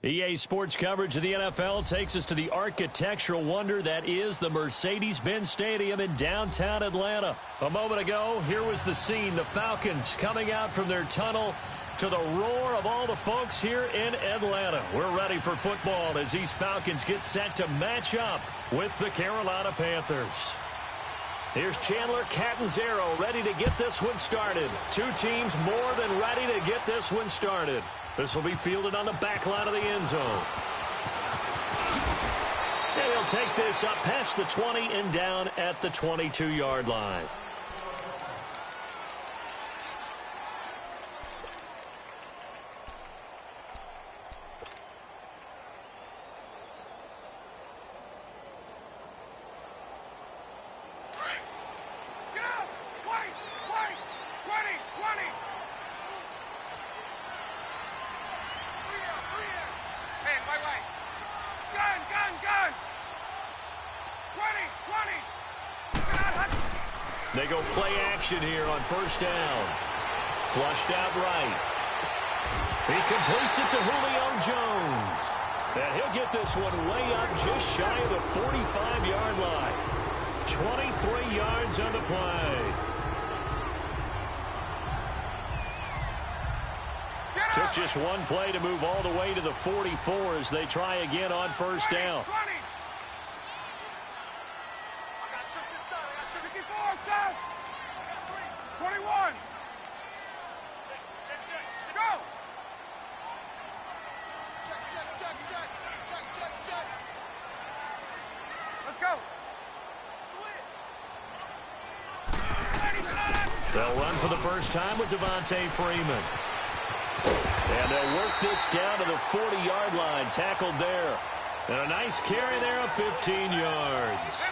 EA Sports coverage of the NFL takes us to the architectural wonder that is the Mercedes-Benz Stadium in downtown Atlanta. A moment ago, here was the scene. The Falcons coming out from their tunnel to the roar of all the folks here in Atlanta. We're ready for football as these Falcons get set to match up with the Carolina Panthers. Here's Chandler Catanzaro ready to get this one started. Two teams more than ready to get this one started. This will be fielded on the back line of the end zone. And he'll take this up past the 20 and down at the 22-yard line. They go play action here on first down. Flushed out right. He completes it to Julio Jones. And he'll get this one way up just shy of the 45-yard line. 23 yards on the play. Took just one play to move all the way to the 44 as they try again on first down. 21. Go. Check. Let's go. They'll run for the first time with Devontae Freeman. And they'll work this down to the 40-yard line. Tackled there. And a nice carry there of 15 yards.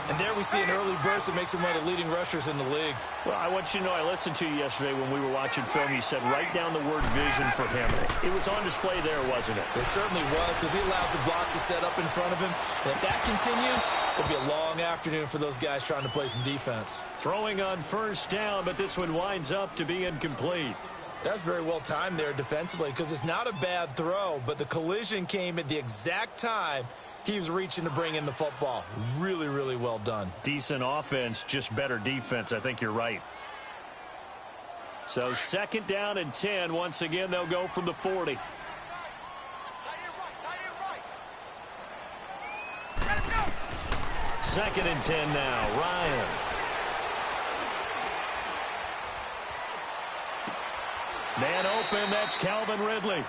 And there we see an early burst that makes him one of the leading rushers in the league. Well, I want you to know, I listened to you yesterday when we were watching film. You said write down the word vision for him. It was on display there, wasn't it? It certainly was, because he allows the blocks to set up in front of him. And if that continues, it'll be a long afternoon for those guys trying to play some defense. Throwing on first down, but this one winds up to be incomplete. That's very well timed there defensively, because it's not a bad throw, but the collision came at the exact time he was reaching to bring in the football. Really, really well done. Decent offense, just better defense. I think you're right. So second down and 10. Once again, they'll go from the 40. Second and 10 now. Ryan. Man open, that's Calvin Ridley.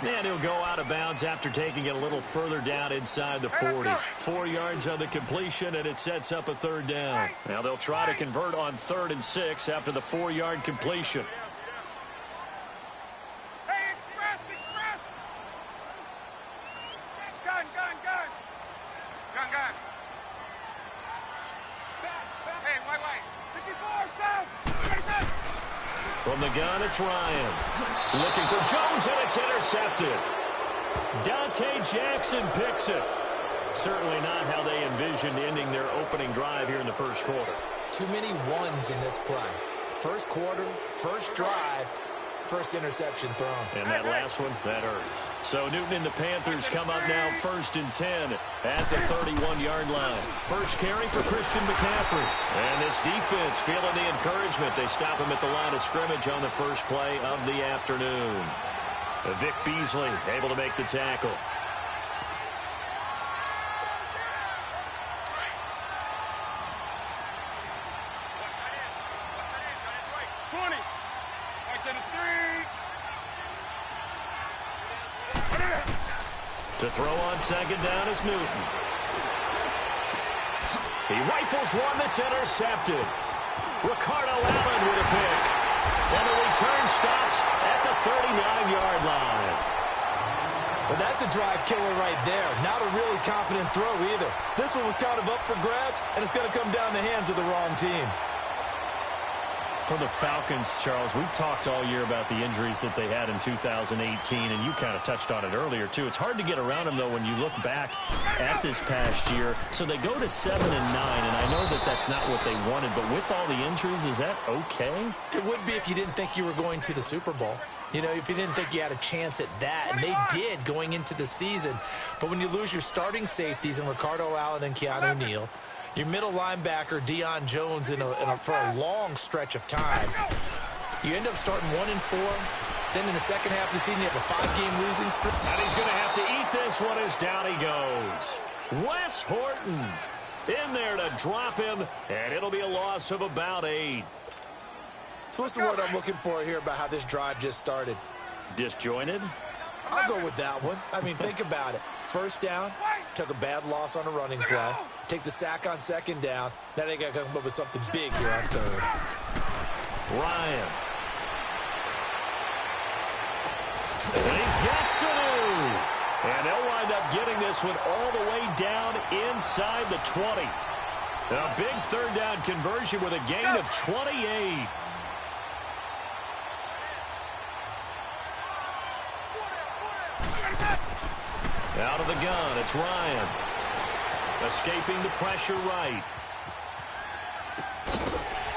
And he'll go out of bounds after taking it a little further down inside the 40. 4 yards on the completion, and it sets up a third down. Now they'll try to convert on 3rd and 6 after the 4-yard completion. Hey, express! Gun! Hey, white. 54, south! From the gun, it's Ryan. Looking for Jones, and it's intercepted. Dante Jackson picks it. Certainly not how they envisioned ending their opening drive here in the first quarter. Too many ones in this play. First quarter, first drive, first interception thrown. And that last one, that hurts. So Newton and the Panthers come up now 1st and 10 at the 31-yard line. First carry for Christian McCaffrey. And this defense feeling the encouragement. They stop him at the line of scrimmage on the first play of the afternoon. Vic Beasley able to make the tackle. To throw on second down is Newton. He rifles one that's intercepted. Ricardo Allen with a pick. And the return stops at the 39-yard line. Well, that's a drive killer right there. Not a really confident throw either. This one was kind of up for grabs, and it's going to come down the hands of the wrong team. For the Falcons, Charles, we've talked all year about the injuries that they had in 2018, and you kind of touched on it earlier, too. It's hard to get around them, though, when you look back at this past year. So they go to 7-9, and I know that that's not what they wanted, but with all the injuries, is that okay? It would be if you didn't think you were going to the Super Bowl. You know, if you didn't think you had a chance at that, and they did going into the season. But when you lose your starting safeties in Ricardo Allen and Keanu Neal, your middle linebacker, Deion Jones, for a long stretch of time, you end up starting 1-4. Then in the second half of the season, you have a 5-game losing streak. And he's going to have to eat this one as down he goes. Wes Horton in there to drop him, and it'll be a loss of about 8. So what's the word I'm looking for here about how this drive just started? Disjointed? I'll go with that one. I mean, think about it. First down, took a bad loss on a running play. Take the sack on second down. Now they got to come up with something big here on third. Ryan. And he's got Sanu. And they'll wind up getting this one all the way down inside the 20. A big third down conversion with a gain of 28. Out of the gun, it's Ryan. Escaping the pressure right.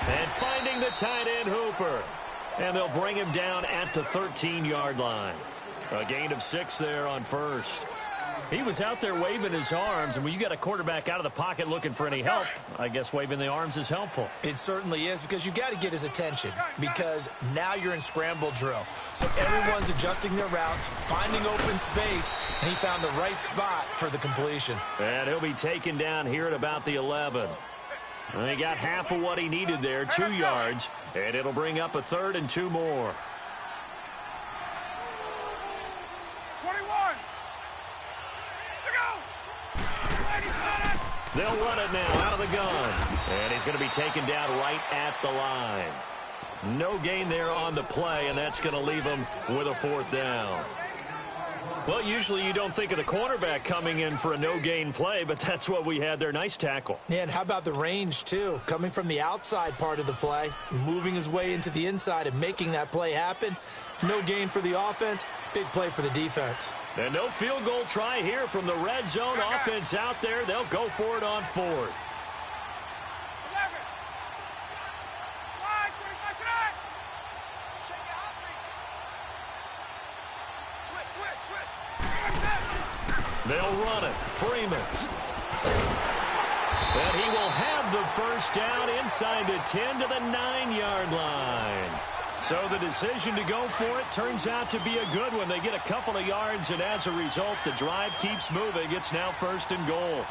And finding the tight end Hooper. And they'll bring him down at the 13-yard line. A gain of 6 there on first. He was out there waving his arms, and when you got a quarterback out of the pocket looking for any help, I guess waving the arms is helpful. It certainly is, because you got to get his attention, because now you're in scramble drill. So everyone's adjusting their routes, finding open space, and he found the right spot for the completion. And he'll be taken down here at about the 11. And he got half of what he needed there, 2 yards, and it'll bring up a 3rd and 2 more. 21. They'll run it now out of the gun. And he's going to be taken down right at the line. No gain there on the play, and that's going to leave him with a 4th down. Well, usually you don't think of the cornerback coming in for a no-gain play, but that's what we had there. Nice tackle. Yeah, and how about the range, too? Coming from the outside part of the play, moving his way into the inside and making that play happen. No gain for the offense, big play for the defense. And no field goal try here from the red zone offense out there. They'll go for it on 4th. 11. They'll run it. Freeman. And he will have the first down inside the 10 to the 9-yard line. So the decision to go for it turns out to be a good one. They get a couple of yards, and as a result, the drive keeps moving. It's now 1st and goal.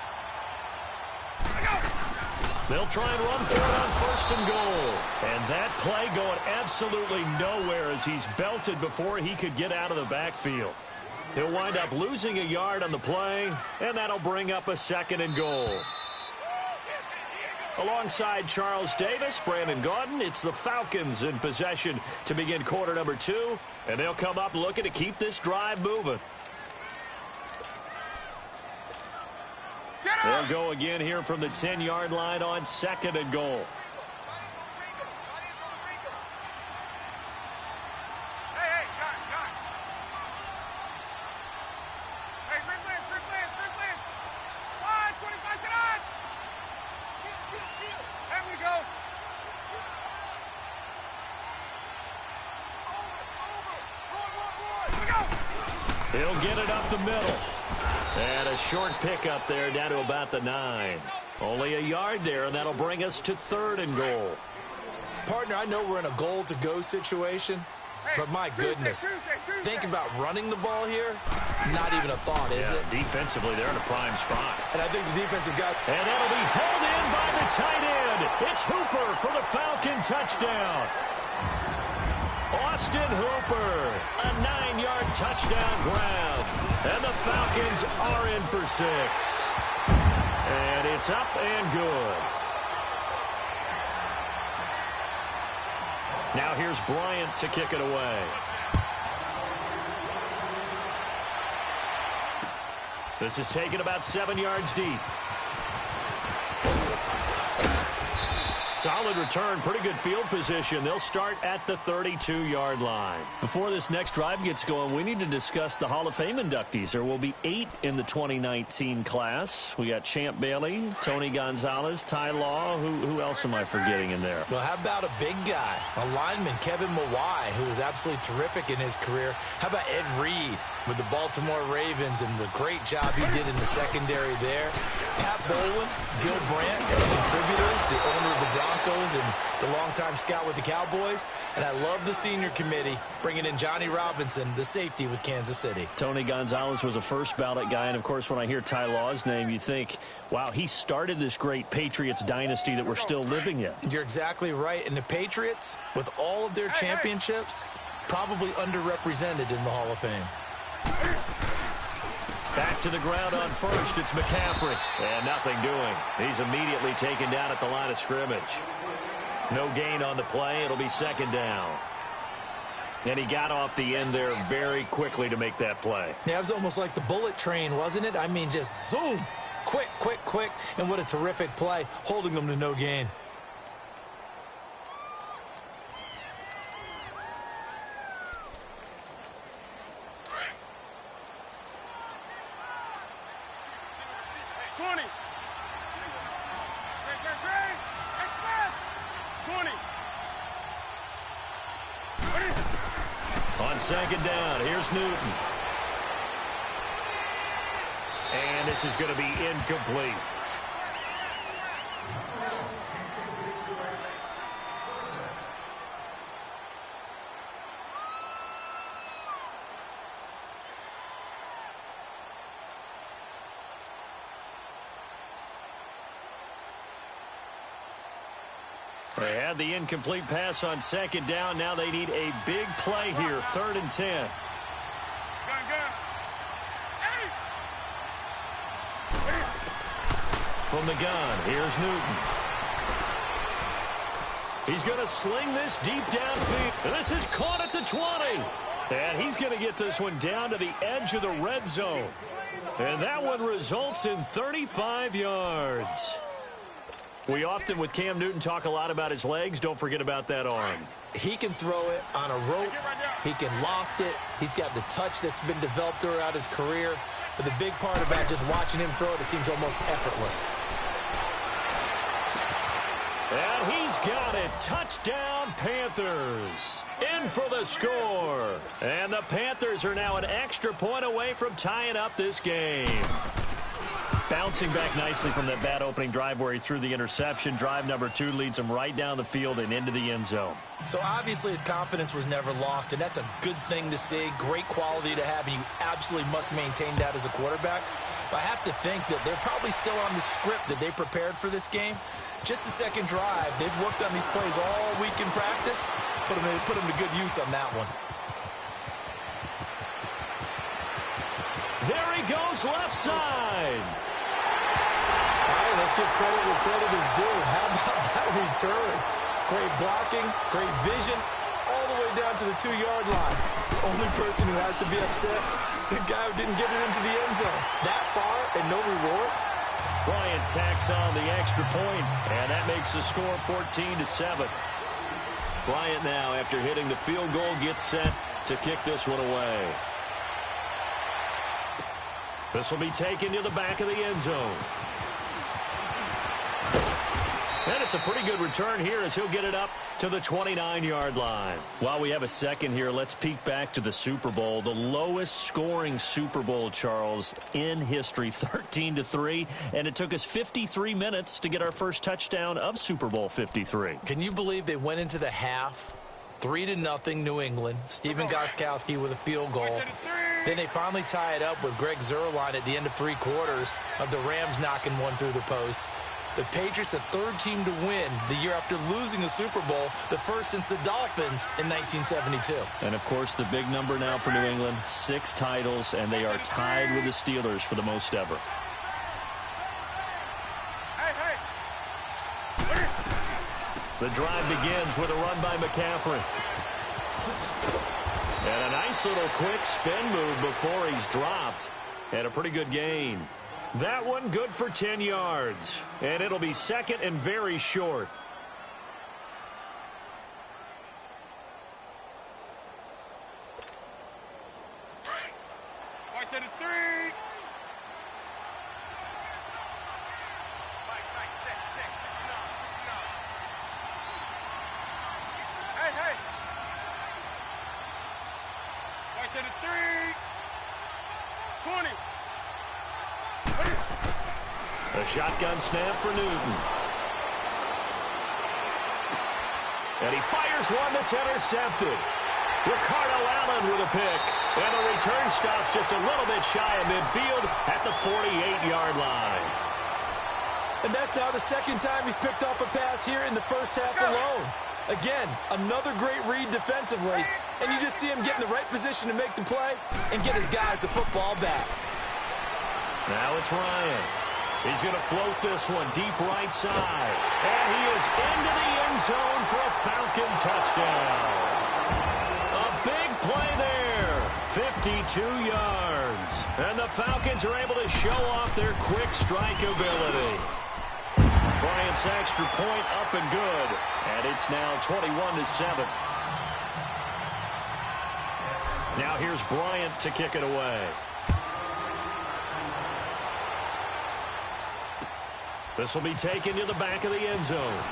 They'll try and run for it on 1st and goal. And that play going absolutely nowhere as he's belted before he could get out of the backfield. He'll wind up losing a yard on the play, and that'll bring up a 2nd and goal. Alongside Charles Davis, Brandon Gaudin, it's the Falcons in possession to begin quarter number 2, and they'll come up looking to keep this drive moving. They'll go again here from the 10-yard line on 2nd and goal. He'll get it up the middle. And a short pickup there down to about the 9. Only a yard there, and that'll bring us to 3rd and goal. Partner, I know we're in a goal-to-go situation, but my goodness, think about running the ball here. Not even a thought, is it? Defensively, they're in a prime spot. And I think the defensive guy... And that'll be held in by the tight end. It's Hooper for the Falcon touchdown. Austin Hooper, a 9-yard touchdown grab. And the Falcons are in for 6. And it's up and good. Now here's Bryant to kick it away. This is taken about 7 yards deep. Solid return, pretty good field position. They'll start at the 32-yard line. Before this next drive gets going, we need to discuss the Hall of Fame inductees. There will be 8 in the 2019 class. We got Champ Bailey, Tony Gonzalez, Ty Law. Who else am I forgetting in there? Well, how about a big guy, a lineman, Kevin Mawai, who was absolutely terrific in his career. How about Ed Reed with the Baltimore Ravens and the great job he did in the secondary there? Pat Bowlen, Gil Brandt as contributors, the owner of the Broncos and the longtime scout with the Cowboys. And I love the senior committee bringing in Johnny Robinson, the safety with Kansas City. Tony Gonzalez was a first ballot guy. And, of course, when I hear Ty Law's name, you think, wow, he started this great Patriots dynasty that we're still living in. You're exactly right. And the Patriots, with all of their championships, probably underrepresented in the Hall of Fame. Back to the ground on first. It's McCaffrey. And nothing doing. He's immediately taken down at the line of scrimmage. No gain on the play. It'll be second down. And he got off the end there very quickly to make that play. Yeah, it was almost like the bullet train, wasn't it? I mean, just zoom. Quick, quick, quick. And what a terrific play, holding them to no gain. On second down, here's Newton. And this is going to be incomplete. They had the incomplete pass on second down. Now they need a big play here, 3rd and 10. From the gun, here's Newton. He's going to sling this deep downfield. This is caught at the 20. And he's going to get this one down to the edge of the red zone. And that one results in 35 yards. We often, with Cam Newton, talk a lot about his legs. Don't forget about that arm. He can throw it on a rope. He can loft it. He's got the touch that's been developed throughout his career. But the big part about just watching him throw it, it seems almost effortless. And he's got it. Touchdown, Panthers. In for the score. And the Panthers are now an extra point away from tying up this game. Bouncing back nicely from that bad opening drive where he threw the interception. Drive number 2 leads him right down the field and into the end zone. So obviously his confidence was never lost, and that's a good thing to see. Great quality to have, and you absolutely must maintain that as a quarterback. But I have to think that they're probably still on the script that they prepared for this game. Just the second drive. They've worked on these plays all week in practice. Put them to good use on that one. There he goes, left side. Let's give credit where credit is due. How about that return? Great blocking, great vision, all the way down to the 2-yard line. The only person who has to be upset, the guy who didn't get it into the end zone. That far and no reward. Bryant tacks on the extra point, and that makes the score 14-7. Bryant now, after hitting the field goal, gets set to kick this one away. This will be taken to the back of the end zone. And it's a pretty good return here as he'll get it up to the 29-yard line. While we have a second here, let's peek back to the Super Bowl. The lowest scoring Super Bowl, Charles, in history, 13-3. And it took us 53 minutes to get our first touchdown of Super Bowl 53. Can you believe they went into the half, 3-0 New England, Stephen Gostkowski with a field goal. Then they finally tie it up with Greg Zuerlein at the end of 3 quarters of the Rams knocking one through the post. The Patriots, the 3rd team to win the year after losing a Super Bowl, the first since the Dolphins in 1972. And, of course, the big number now for New England, 6 titles, and they are tied with the Steelers for the most ever. The drive begins with a run by McCaffrey. And a nice little quick spin move before he's dropped. And a pretty good gain. That one good for 10 yards. And it'll be second and very short. to the 3. Hey. Right to the 3. 20. A shotgun snap for Newton. And he fires one that's intercepted. Ricardo Allen with a pick. And the return stops just a little bit shy of midfield at the 48-yard line. And that's now the second time he's picked off a pass here in the first half alone. Again, another great read defensively. And you just see him get in the right position to make the play and get his guys the football back. Now it's Ryan. He's going to float this one deep right side. And he is into the end zone for a Falcon touchdown. A big play there. 52 yards. And the Falcons are able to show off their quick strike ability. Bryant's extra point up and good. And it's now 21-7. Now here's Bryant to kick it away. This will be taken to the back of the end zone.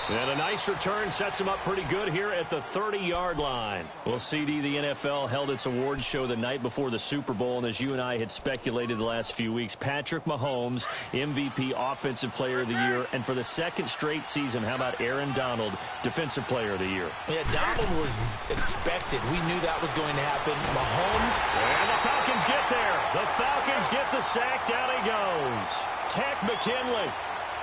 And a nice return sets him up pretty good here at the 30-yard line. Well, CD, the NFL held its awards show the night before the Super Bowl, and as you and I had speculated the last few weeks, Patrick Mahomes, MVP, Offensive Player of the Year, and for the second straight season, how about Aaron Donald, Defensive Player of the Year? Yeah, Donald was expected. We knew that was going to happen. Mahomes. And the Falcons get there. The Falcons get the sack. Down he goes. Tech McKinley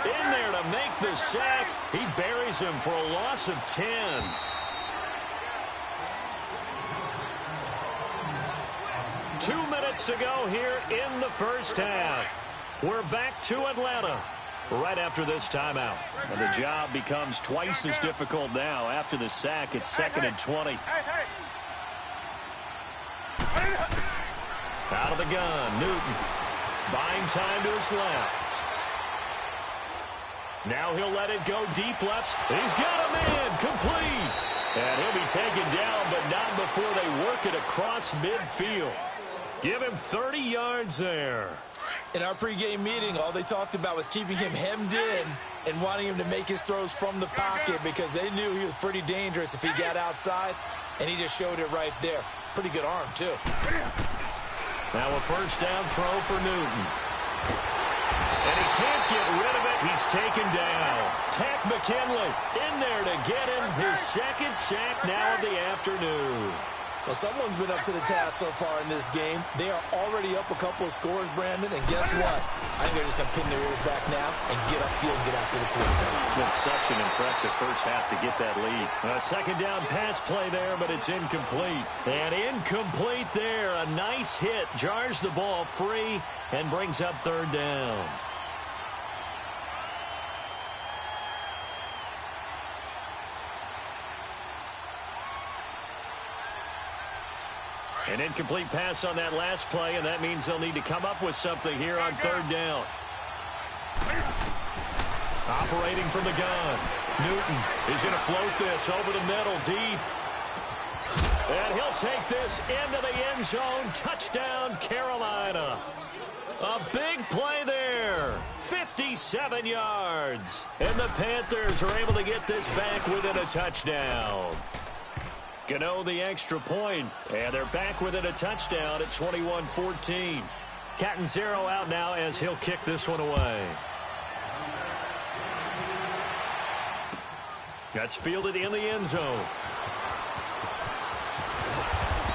in there to make the sack. He buries him for a loss of 10. Two minutes to go here in the first half. We're back to Atlanta right after this timeout. And the job becomes twice as difficult now. After the sack, it's 2nd and 20. Out of the gun, Newton. Buying time to his left. Now he'll let it go deep left. He's got a man complete. And he'll be taken down, but not before they work it across midfield. Give him 30 yards there. In our pregame meeting, all they talked about was keeping him hemmed in and wanting him to make his throws from the pocket because they knew he was pretty dangerous if he got outside, and he just showed it right there. Pretty good arm, too. Now a first down throw for Newton. And he can't get rid of it. He's taken down. Tech McKinley in there to get him his second sack now of the afternoon. Well, someone's been up to the task so far in this game. They are already up a couple of scores, Brandon, and guess what? I think they're just going to pin their ears back now and get upfield and get after the quarterback. It's such an impressive first half to get that lead. A second down pass play there, but it's incomplete. And incomplete there. A nice hit. Jars the ball free and brings up third down. An incomplete pass on that last play, and that means they'll need to come up with something here on third down. Operating from the gun. Newton is going to float this over the middle deep. And he'll take this into the end zone. Touchdown, Carolina. A big play there. 57 yards. And the Panthers are able to get this back within a touchdown. Gano the extra point, and they're back within a touchdown at 21-14. Catanzaro out now as he'll kick this one away. That's fielded in the end zone.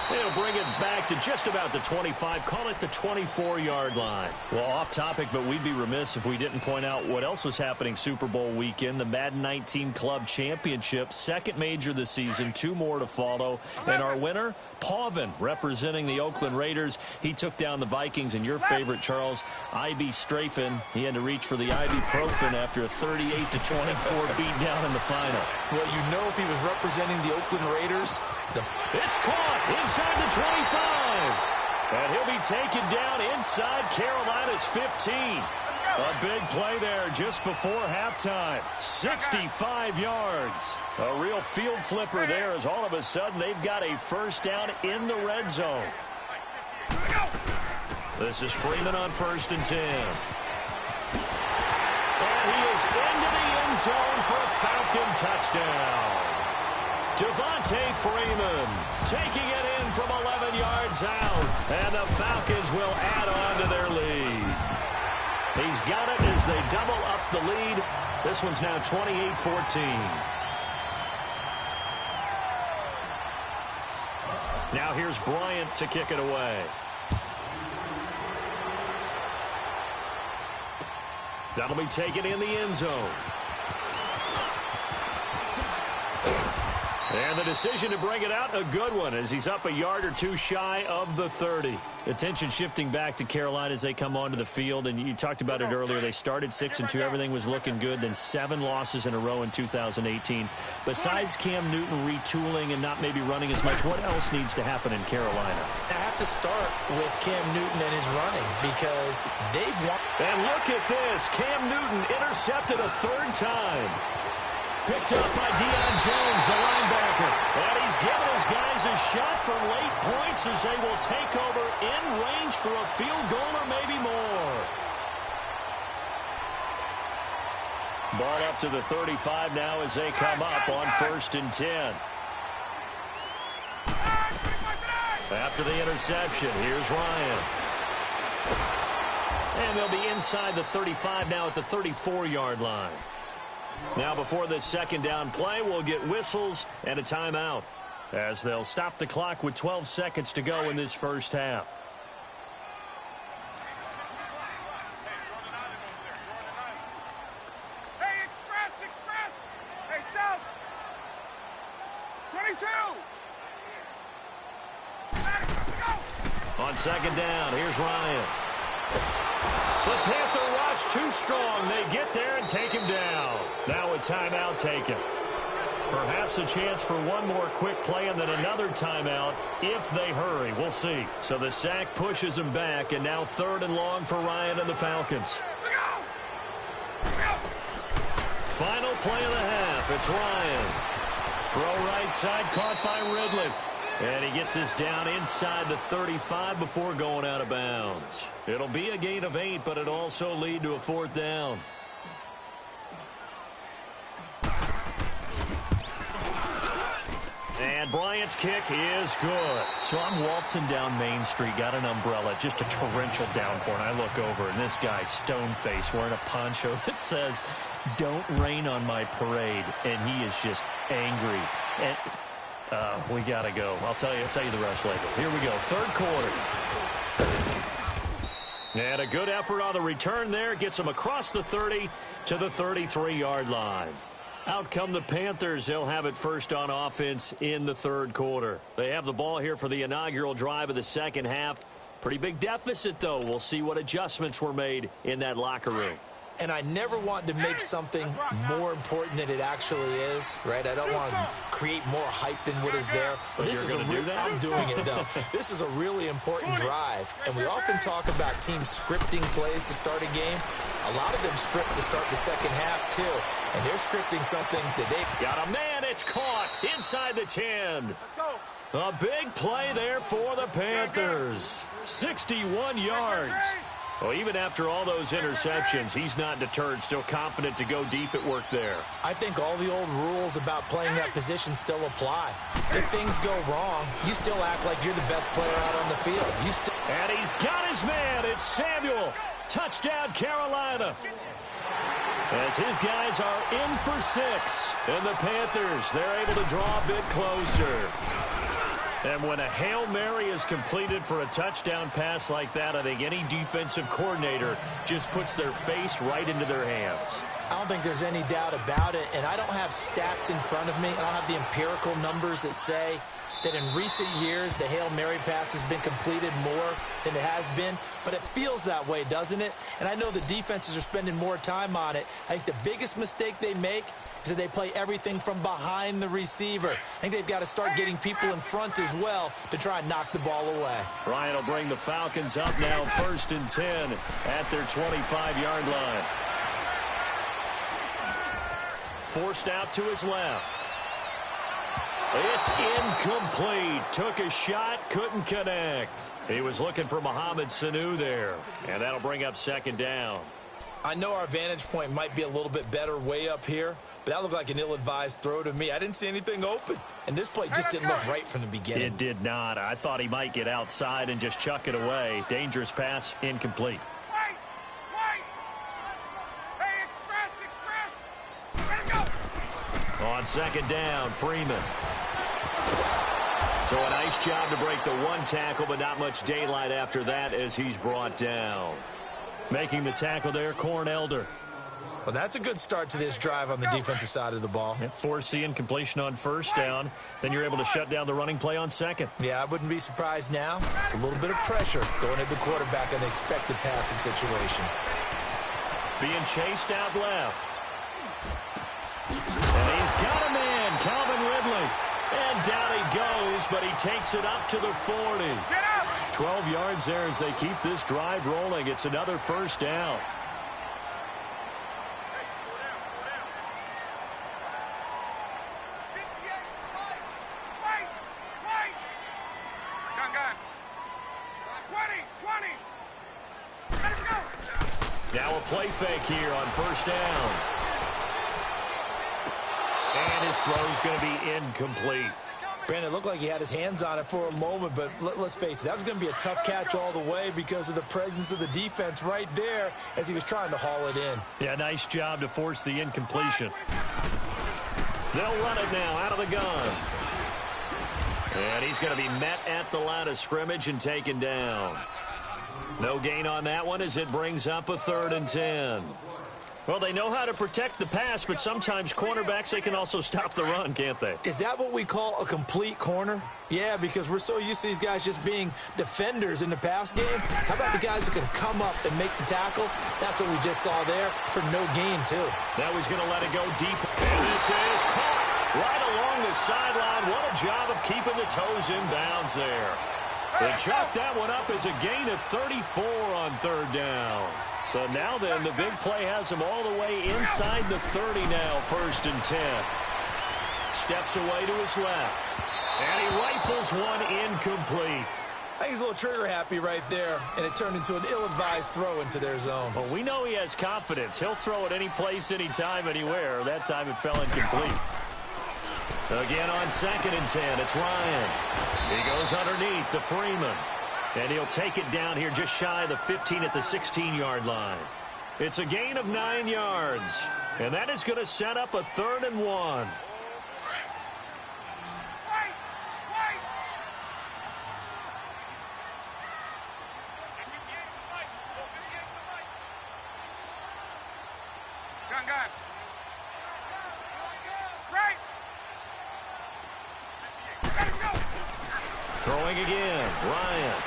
He'll bring it back to just about the 25, call it the 24-yard line. Well, off topic, but we'd be remiss if we didn't point out what else was happening Super Bowl weekend. The Madden 19 Club Championship, second major this season, 2 more to follow. And our winner, Pauvin, representing the Oakland Raiders. He took down the Vikings, and your favorite, Charles, I.B. Strafen. He had to reach for the ibuprofen after a 38-24 beatdown in the final. Well, you know if he was representing the Oakland Raiders, it's caught inside the 25. And he'll be taken down inside Carolina's 15. A big play there just before halftime. 65 yards. A real field flipper there as all of a sudden they've got a first down in the red zone. This is Freeman on 1st and 10. And he is into the end zone for a Falcon touchdown. Devontae Freeman taking it in from 11 yards out. And the Falcons will add on to their lead. He's got it as they double up the lead. This one's now 28-14. Now here's Bryant to kick it away. That'll be taken in the end zone. And the decision to bring it out, a good one, as he's up a yard or two shy of the 30. Attention shifting back to Carolina as they come onto the field. And you talked about it earlier. They started 6-2. Everything was looking good. Then 7 losses in a row in 2018. Besides Cam Newton retooling and not maybe running as much, what else needs to happen in Carolina? I have to start with Cam Newton and his running because they've won. And look at this. Cam Newton intercepted a 3rd time. Picked up by Deion Jones, the linebacker. And he's given his guys a shot for late points as they will take over in range for a field goal or maybe more. Ball up to the 35 now as they come up on 1st and 10. After the interception, here's Ryan. And they'll be inside the 35 now at the 34-yard line. Now before this 2nd down play, we'll get whistles and a timeout as they'll stop the clock with 12 seconds to go in this first half. Hey, express! Hey, south! 22! On 2nd down, here's Ryan. The Panther rush too strong. They get there and take him down. Now a timeout taken. Perhaps a chance for one more quick play and then another timeout if they hurry. We'll see. So the sack pushes him back, and now 3rd and long for Ryan and the Falcons. Final play of the half. It's Ryan. Throw right side caught by Ridley. And he gets this down inside the 35 before going out of bounds. It'll be a gain of 8, but it'll also lead to a 4th down. And Bryant's kick is good. So I'm waltzing down Main Street, got an umbrella, just a torrential downpour, and I look over, and this guy, stone-faced, wearing a poncho that says, "Don't rain on my parade," and he is just angry. And we got to go. I'll tell you the rest later. Here we go, 3rd quarter. And a good effort on the return there. Gets them across the 30 to the 33-yard line. Out come the Panthers. They'll have it first on offense in the 3rd quarter. They have the ball here for the inaugural drive of the 2nd half. Pretty big deficit, though. We'll see what adjustments were made in that locker room. And I never want to make something more important than it actually is, right? I don't want to create more hype than what is there. But this is I'm doing it, though. This is a really important drive. And we often talk about teams scripting plays to start a game. A lot of them script to start the 2nd half, too. And they're scripting something that they got a man. It's caught inside the 10. A big play there for the Panthers. 61 yards. Well, even after all those interceptions, he's not deterred, still confident to go deep at work there. I think all the old rules about playing that position still apply. If things go wrong, you still act like you're the best player out on the field. And he's got his man. It's Samuel. Touchdown, Carolina. As his guys are in for 6. And the Panthers, they're able to draw a bit closer. And when a Hail Mary is completed for a touchdown pass like that, I think any defensive coordinator just puts their face right into their hands. I don't think there's any doubt about it, and I don't have stats in front of me. I don't have the empirical numbers that say that in recent years the Hail Mary pass has been completed more than it has been, but it feels that way, doesn't it? And I know the defenses are spending more time on it. I think the biggest mistake they make is that they play everything from behind the receiver. I think they've got to start getting people in front as well to try and knock the ball away. Ryan will bring the Falcons up now 1st and 10 at their 25-yard line. Forced out to his left. It's incomplete. Took a shot, couldn't connect. He was looking for Mohamed Sanu there, and that'll bring up 2nd down. I know our vantage point might be a little bit better way up here, but that looked like an ill-advised throw to me. I didn't see anything open, and this play just didn't look right from the beginning. It did not. I thought he might get outside and just chuck it away. Dangerous pass, incomplete. Wait! Hey, express! Let it go! On 2nd down, Freeman. So a nice job to break the one tackle, but not much daylight after that as he's brought down. Making the tackle there, Corn Elder. Well, that's a good start to this drive on the defensive side of the ball. Force the incompletion on 1st down. Then you're able to shut down the running play on 2nd. Yeah, I wouldn't be surprised now. A little bit of pressure going at the quarterback in an expected passing situation. Being chased out left. And he's got a man, Calvin Ridley. And down he goes, but he takes it up to the 40. 12 yards there as they keep this drive rolling. It's another 1st down. Now a play fake here on 1st down. And his throw's going to be incomplete. Brandon, it looked like he had his hands on it for a moment, but let's face it, that was going to be a tough catch all the way because of the presence of the defense right there as he was trying to haul it in. Yeah, nice job to force the incompletion. They'll run it now out of the gun. And he's going to be met at the line of scrimmage and taken down. No gain on that one as it brings up a 3rd and 10. Well, they know how to protect the pass, but sometimes cornerbacks, they can also stop the run, can't they? Is that what we call a complete corner? Yeah, because we're so used to these guys just being defenders in the pass game. How about the guys who can come up and make the tackles? That's what we just saw there for no gain, too. Now he's going to let it go deep. And this is caught right along the sideline. What a job of keeping the toes in bounds there. They chalk that one up as a gain of 34 on 3rd down. So now then, the big play has him all the way inside the 30 now, 1st and 10. Steps away to his left. And he rifles one incomplete. I think he's a little trigger happy right there, and it turned into an ill-advised throw into their zone. Well, we know he has confidence. He'll throw it any place, anytime, anywhere. That time it fell incomplete. Again on 2nd and 10, it's Ryan. He goes underneath to Freeman. And he'll take it down here just shy of the 15 at the 16-yard line. It's a gain of 9 yards. And that is going to set up a 3rd and 1. Gun. Straight. Let it go. Throwing again, Ryan.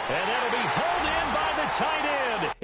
And that'll be hauled in by the tight end.